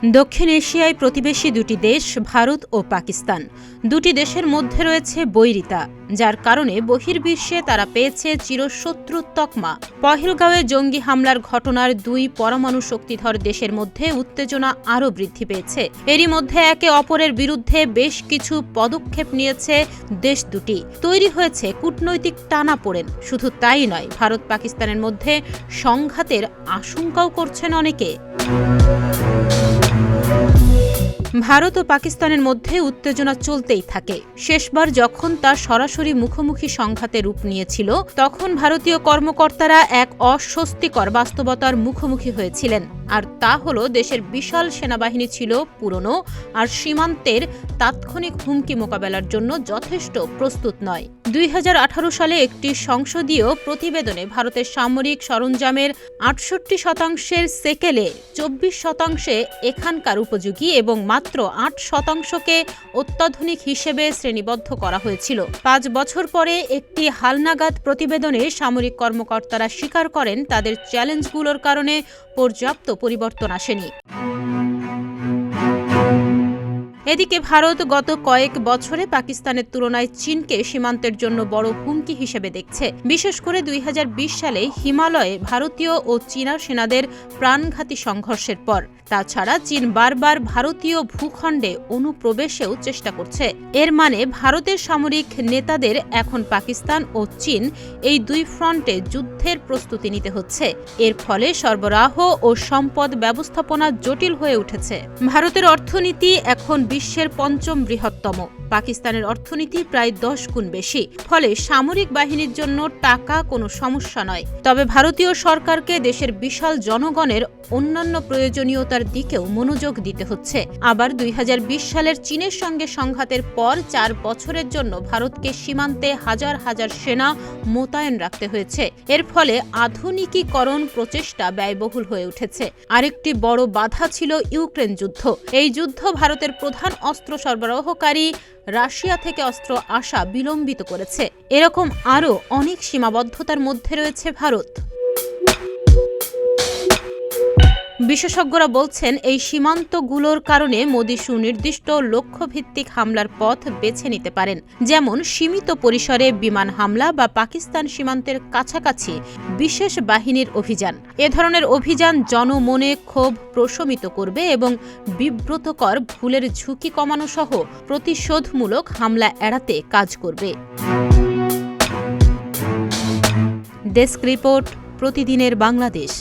দক্ষিণ এশিয়ায় প্রতিবেশী দুটি দেশ ভারত ও পাকিস্তান। দুটি দেশের মধ্যে রয়েছে বৈরিতা, যার কারণে বহির্বিশ্বে তারা পেয়েছে চিরশত্রুর তকমা। পহেলগাঁওয়ে জঙ্গি হামলার ঘটনার দুই পরমাণু শক্তিধর দেশের মধ্যে উত্তেজনা আরও বৃদ্ধি পেয়েছে। এরই মধ্যে একে অপরের বিরুদ্ধে বেশ কিছু পদক্ষেপ নিয়েছে দেশ দুটি। তৈরি হয়েছে কূটনৈতিক টানাপোড়েন। শুধু তাই নয়, ভারত পাকিস্তানের মধ্যে সংঘাতের আশঙ্কাও করছেন অনেকে। ভারত ও পাকিস্তানের মধ্যে উত্তেজনা চলতেই থাকে। শেষবার যখন তা সরাসরি মুখোমুখি সংঘাতে রূপ নিয়েছিল, তখন ভারতীয় কর্মকর্তারা এক অস্বস্তিকর বাস্তবতার মুখোমুখি হয়েছিলেন। আর তা হলো, দেশের বিশাল সেনাবাহিনী ছিল পুরনো আর সীমান্তের তাৎক্ষণিক হুমকি মোকাবেলার জন্য যথেষ্ট প্রস্তুত নয়। 2018 সালে একটি সংসদীয় প্রতিবেদনে ভারতের সামরিক সরঞ্জামের 68% সেকেলে 24% এখানকার উপযোগী এবং মাত্র 8%কে অত্যাধুনিক হিসেবে শ্রেণীবদ্ধ করা হয়েছিল। 5 বছর পরে একটি হালনাগাদ প্রতিবেদনে সামরিক কর্মকর্তারা স্বীকার করেন, তাদের চ্যালেঞ্জগুলোর কারণে পর্যাপ্ত পরিবর্তন আসেনি। এদিকে ভারত গত কয়েক বছরে পাকিস্তানের তুলনায় চীনকে সীমান্তের জন্য বড় হুমকি হিসেবে দেখছে। বিশেষ করে 2020 সালে হিমালয়ে ভারতীয় ও চীনা সেনাদের প্রাণঘাতী সংঘর্ষের পর। তাছাড়া চীন বারবার ভারতীয় ভূখণ্ডে অনুপ্রবেশেও চেষ্টা করছে। এর মানে ভারতের সামরিক নেতাদের এখন পাকিস্তান ও চীন এই দুই ফ্রন্টে যুদ্ধের প্রস্তুতি নিতে হচ্ছে। এর ফলে সরবরাহ ও সম্পদ ব্যবস্থাপনা জটিল হয়ে উঠেছে। ভারতের অর্থনীতি এখন বিশ্বের 5ম বৃহত্তম। পাকিস্তানের অর্থনীতি প্রায় 10 গুণ বেশি। ফলে সামরিক বাহিনীর জন্য টাকা কোনো সমস্যা নয়। তবে ভারতীয় সরকারকে দেশের বিশাল জনগণের অন্যান্য প্রয়োজনীয়তার দিকেও মনোযোগ দিতে হচ্ছে। আবার 2020 সালের চীনের সঙ্গে সংঘাতের পর 4 বছরের জন্য ভারতকে সীমান্তে হাজার হাজার সেনা মোতায়েন রাখতে হয়েছে। এর ফলে আধুনিকীকরণ প্রচেষ্টা ব্যয়বহুল হয়ে উঠেছে। আরেকটি বড় বাধা ছিল ইউক্রেন যুদ্ধ। এই যুদ্ধ ভারতের প্রধান অস্ত্র সরবরাহকারী রাশিয়া থেকে অস্ত্র আসা বিলম্বিত করেছে। এরকম আরও অনেক সীমাবদ্ধতার মধ্যে রয়েছে ভারত। বিশেষজ্ঞরা বলছেন, এই সীমান্তগুলোর কারণে মোদি সুনির্দিষ্ট লক্ষ্যভিত্তিক হামলার পথ বেছে নিতে পারেন, যেমন সীমিত পরিসরে বিমান হামলা বা পাকিস্তান সীমান্তের কাছাকাছি বিশেষ বাহিনীর অভিযান। এ ধরনের অভিযান জনমনে ক্ষোভ প্রশমিত করবে এবং বিব্রতকর ভুলের ঝুঁকি কমানো সহ প্রতিশোধমূলক হামলা এড়াতে কাজ করবে। ডেস্ক রিপোর্ট, প্রতিদিনের বাংলাদেশ।